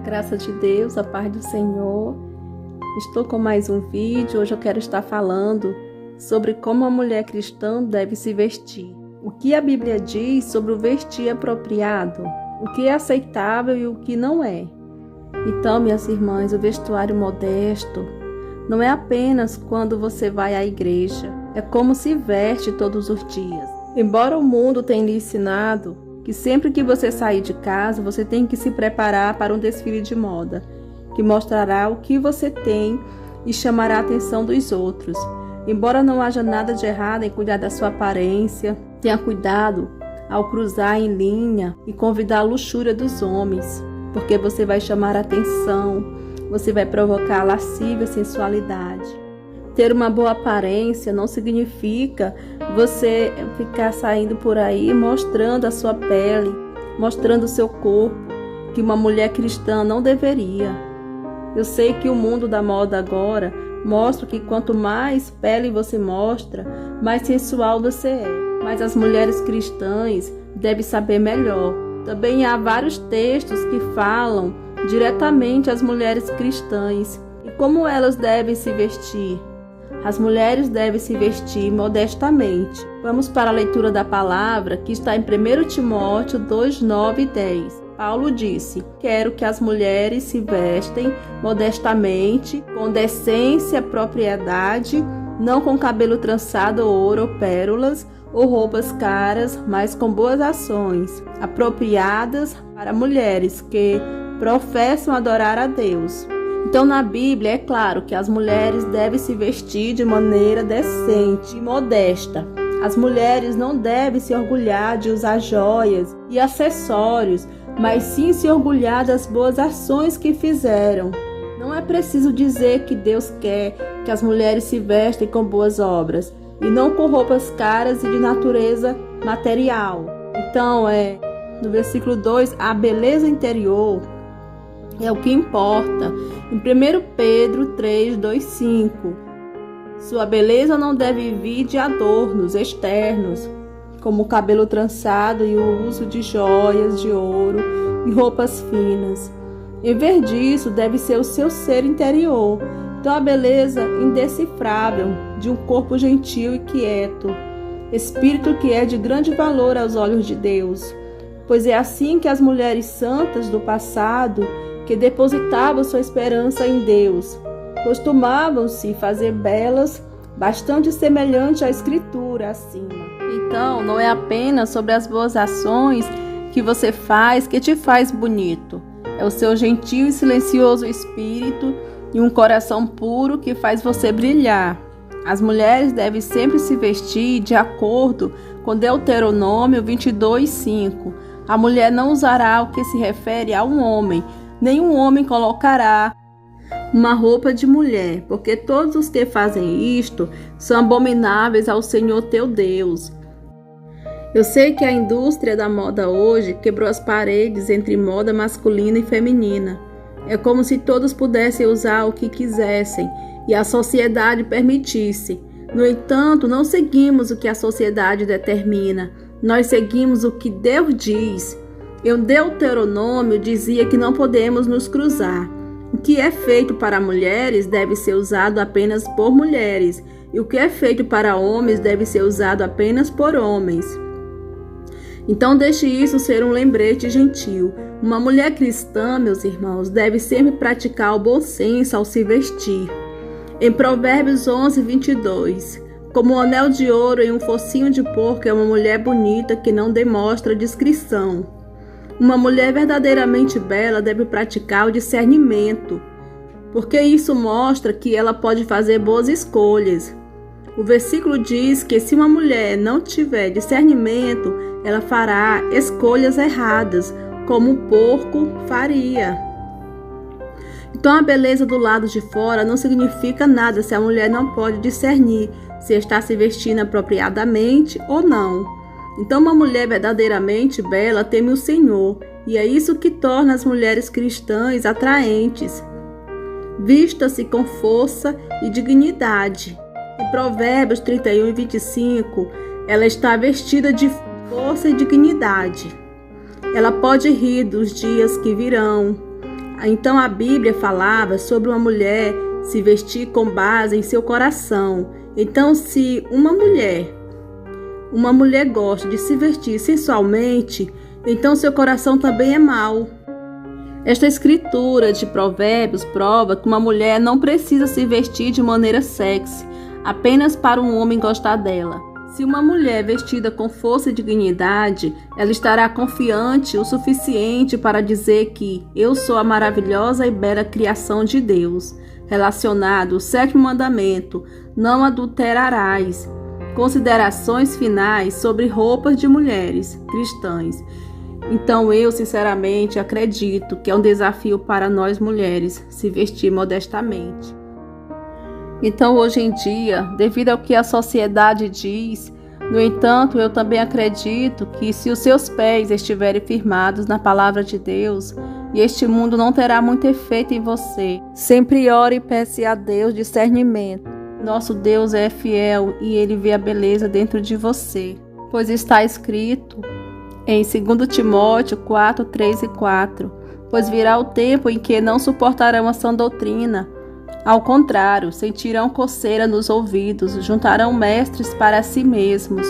Graça de Deus, a paz do Senhor. Estou com mais um vídeo. Hoje eu quero estar falando sobre como a mulher cristã deve se vestir. O que a Bíblia diz sobre o vestir apropriado, o que é aceitável e o que não é. Então, minhas irmãs, o vestuário modesto não é apenas quando você vai à igreja, é como se veste todos os dias. Embora o mundo tenha lhe ensinado que sempre que você sair de casa, você tem que se preparar para um desfile de moda, que mostrará o que você tem e chamará a atenção dos outros. Embora não haja nada de errado em cuidar da sua aparência, tenha cuidado ao cruzar em linha e convidar a luxúria dos homens, porque você vai chamar a atenção, você vai provocar a lascívia sensualidade. Ter uma boa aparência não significa você ficar saindo por aí mostrando a sua pele, mostrando o seu corpo, que uma mulher cristã não deveria. Eu sei que o mundo da moda agora mostra que quanto mais pele você mostra, mais sensual você é. Mas as mulheres cristãs devem saber melhor. Também há vários textos que falam diretamente às mulheres cristãs e como elas devem se vestir. As mulheres devem se vestir modestamente. Vamos para a leitura da palavra que está em 1 Timóteo 2, 9 e 10. Paulo disse: quero que as mulheres se vestem modestamente, com decência, propriedade, não com cabelo trançado, ouro ou pérolas, ou roupas caras, mas com boas ações, apropriadas para mulheres que professam adorar a Deus. Então, na Bíblia, é claro que as mulheres devem se vestir de maneira decente e modesta. As mulheres não devem se orgulhar de usar joias e acessórios, mas sim se orgulhar das boas ações que fizeram. Não é preciso dizer que Deus quer que as mulheres se vestem com boas obras e não com roupas caras e de natureza material. Então, no versículo 2, a beleza interior é o que importa. Em 1 Pedro 3, 2, 5. Sua beleza não deve vir de adornos externos, como o cabelo trançado e o uso de joias de ouro e roupas finas. Em vez disso, deve ser o seu ser interior. Então, a beleza indecifrável de um corpo gentil e quieto, espírito que é de grande valor aos olhos de Deus. Pois é assim que as mulheres santas do passado, que depositavam sua esperança em Deus, costumavam-se fazer belas, bastante semelhante à Escritura acima. Então, não é apenas sobre as boas ações que você faz que te faz bonito. É o seu gentil e silencioso espírito e um coração puro que faz você brilhar. As mulheres devem sempre se vestir de acordo com Deuteronômio 22, 5. A mulher não usará o que se refere a um homem, nenhum homem colocará uma roupa de mulher, porque todos os que fazem isto são abomináveis ao Senhor teu Deus. Eu sei que a indústria da moda hoje quebrou as paredes entre moda masculina e feminina. É como se todos pudessem usar o que quisessem e a sociedade permitisse. No entanto, não seguimos o que a sociedade determina, nós seguimos o que Deus diz. Em Deuteronômio dizia que não podemos nos cruzar. O que é feito para mulheres deve ser usado apenas por mulheres, e o que é feito para homens deve ser usado apenas por homens. Então deixe isso ser um lembrete gentil. Uma mulher cristã, meus irmãos, deve sempre praticar o bom senso ao se vestir. Em Provérbios 11, 22, como um anel de ouro em um focinho de porco é uma mulher bonita que não demonstra discrição. Uma mulher verdadeiramente bela deve praticar o discernimento, porque isso mostra que ela pode fazer boas escolhas. O versículo diz que se uma mulher não tiver discernimento, ela fará escolhas erradas, como o porco faria. Então, a beleza do lado de fora não significa nada se a mulher não pode discernir se está se vestindo apropriadamente ou não. Então, uma mulher verdadeiramente bela teme o Senhor, e é isso que torna as mulheres cristãs atraentes. Vista-se com força e dignidade. Em Provérbios 31 e 25, ela está vestida de força e dignidade. Ela pode rir dos dias que virão. Então a Bíblia falava sobre uma mulher se vestir com base em seu coração. Então, se uma mulher gosta de se vestir sensualmente, então seu coração também é mau. Esta escritura de Provérbios prova que uma mulher não precisa se vestir de maneira sexy, apenas para um homem gostar dela. Se uma mulher vestida com força e dignidade, ela estará confiante o suficiente para dizer que eu sou a maravilhosa e bela criação de Deus. Relacionado ao 7º mandamento, não adulterarás. Considerações finais sobre roupas de mulheres cristãs. Então eu sinceramente acredito que é um desafio para nós mulheres se vestir modestamente. Então hoje em dia, devido ao que a sociedade diz, no entanto, eu também acredito que se os seus pés estiverem firmados na palavra de Deus, e este mundo não terá muito efeito em você. Sempre ore e peça a Deus discernimento. Nosso Deus é fiel e Ele vê a beleza dentro de você, pois está escrito em 2 Timóteo 4, 3 e 4, pois virá o tempo em que não suportarão a sã doutrina. Ao contrário, sentirão coceira nos ouvidos, juntarão mestres para si mesmos,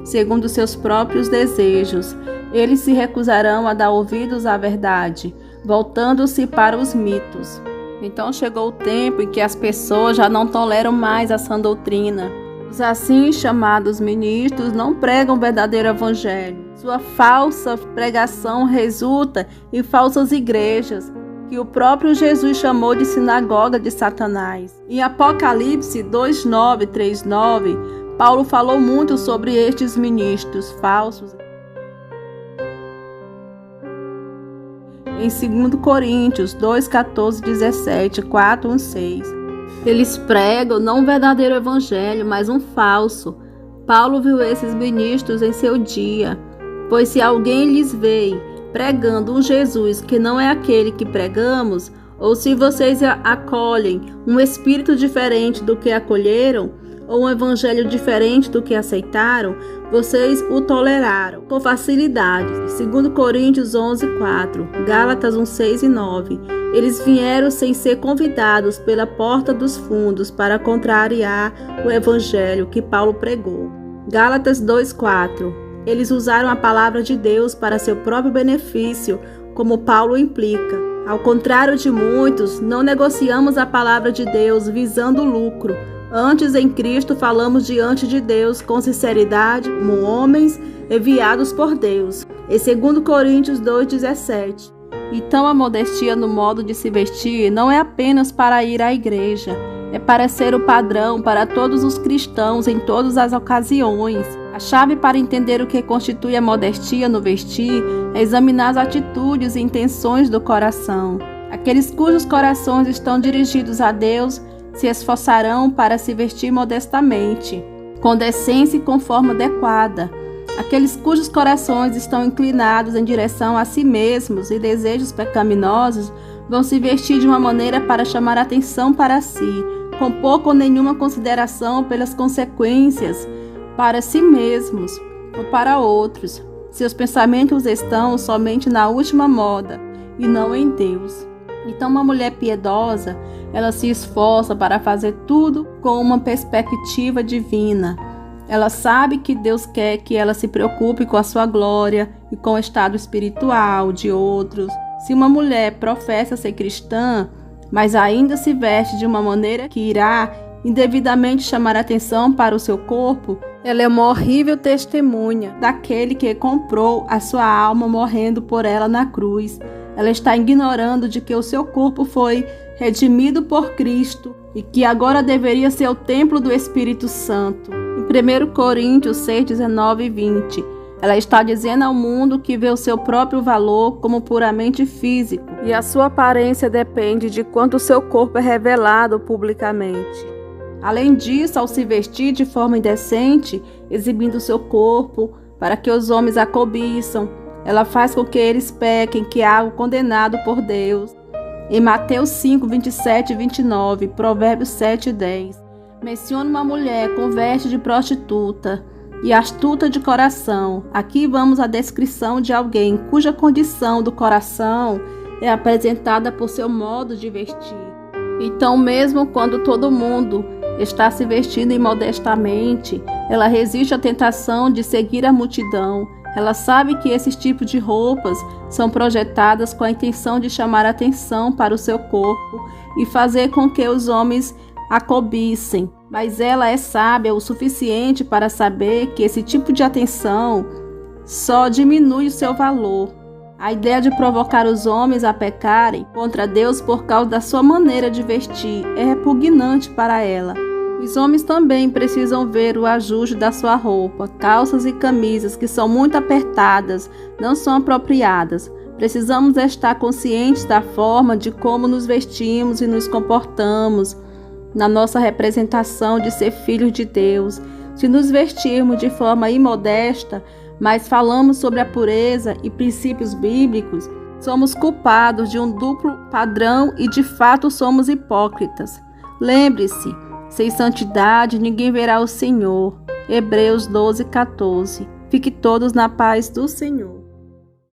segundo seus próprios desejos. Eles se recusarão a dar ouvidos à verdade, voltando-se para os mitos. Então chegou o tempo em que as pessoas já não toleram mais a sã doutrina. Os assim chamados ministros não pregam o verdadeiro evangelho. Sua falsa pregação resulta em falsas igrejas, que o próprio Jesus chamou de sinagoga de Satanás. Em Apocalipse 2:9, 3:9, Paulo falou muito sobre estes ministros falsos. Em 2 Coríntios 2:14, 17, 4, 1, 6. Eles pregam não um verdadeiro evangelho, mas um falso. Paulo viu esses ministros em seu dia, pois se alguém lhes veio pregando um Jesus que não é aquele que pregamos, ou se vocês acolhem um espírito diferente do que acolheram, ou um evangelho diferente do que aceitaram, vocês o toleraram com facilidade. 2 Coríntios 11:4, Gálatas 1:6 e 9. Eles vieram sem ser convidados pela porta dos fundos para contrariar o evangelho que Paulo pregou. Gálatas 2:4. Eles usaram a palavra de Deus para seu próprio benefício, como Paulo implica. Ao contrário de muitos, não negociamos a palavra de Deus visando lucro. Antes, em Cristo, falamos diante de Deus com sinceridade, como homens enviados por Deus. Em 2 Coríntios 2:17. Então, a modestia no modo de se vestir não é apenas para ir à igreja, é para ser o padrão para todos os cristãos em todas as ocasiões. A chave para entender o que constitui a modestia no vestir é examinar as atitudes e intenções do coração. Aqueles cujos corações estão dirigidos a Deus se esforçarão para se vestir modestamente, com decência e com forma adequada. Aqueles cujos corações estão inclinados em direção a si mesmos e desejos pecaminosos vão se vestir de uma maneira para chamar atenção para si, com pouca ou nenhuma consideração pelas consequências para si mesmos ou para outros. Seus pensamentos estão somente na última moda e não em Deus. Então, uma mulher piedosa, ela se esforça para fazer tudo com uma perspectiva divina. Ela sabe que Deus quer que ela se preocupe com a sua glória e com o estado espiritual de outros. Se uma mulher professa ser cristã, mas ainda se veste de uma maneira que irá indevidamente chamar atenção para o seu corpo, ela é uma horrível testemunha daquele que comprou a sua alma morrendo por ela na cruz. Ela está ignorando de que o seu corpo foi redimido por Cristo e que agora deveria ser o templo do Espírito Santo. Em 1 Coríntios 6, 19 e 20, ela está dizendo ao mundo que vê o seu próprio valor como puramente físico e a sua aparência depende de quanto o seu corpo é revelado publicamente. Além disso, ao se vestir de forma indecente, exibindo seu corpo para que os homens a cobiçam, ela faz com que eles pequem, que é algo condenado por Deus. Em Mateus 5, 27 e 29, Provérbios 7 e 10, menciona uma mulher com veste de prostituta e astuta de coração. Aqui vamos à descrição de alguém cuja condição do coração é apresentada por seu modo de vestir. Então, mesmo quando todo mundo está se vestindo imodestamente, ela resiste à tentação de seguir a multidão. Ela sabe que esses tipos de roupas são projetadas com a intenção de chamar atenção para o seu corpo e fazer com que os homens a cobicem. Mas ela é sábia o suficiente para saber que esse tipo de atenção só diminui o seu valor. A ideia de provocar os homens a pecarem contra Deus por causa da sua maneira de vestir é repugnante para ela. Os homens também precisam ver o ajuste da sua roupa. Calças e camisas que são muito apertadas não são apropriadas. Precisamos estar conscientes da forma de como nos vestimos e nos comportamos na nossa representação de ser filhos de Deus. Se nos vestirmos de forma imodesta, mas falamos sobre a pureza e princípios bíblicos, somos culpados de um duplo padrão e de fato somos hipócritas. Lembre-se, sem santidade ninguém verá o Senhor. Hebreus 12:14. Fique todos na paz do Senhor.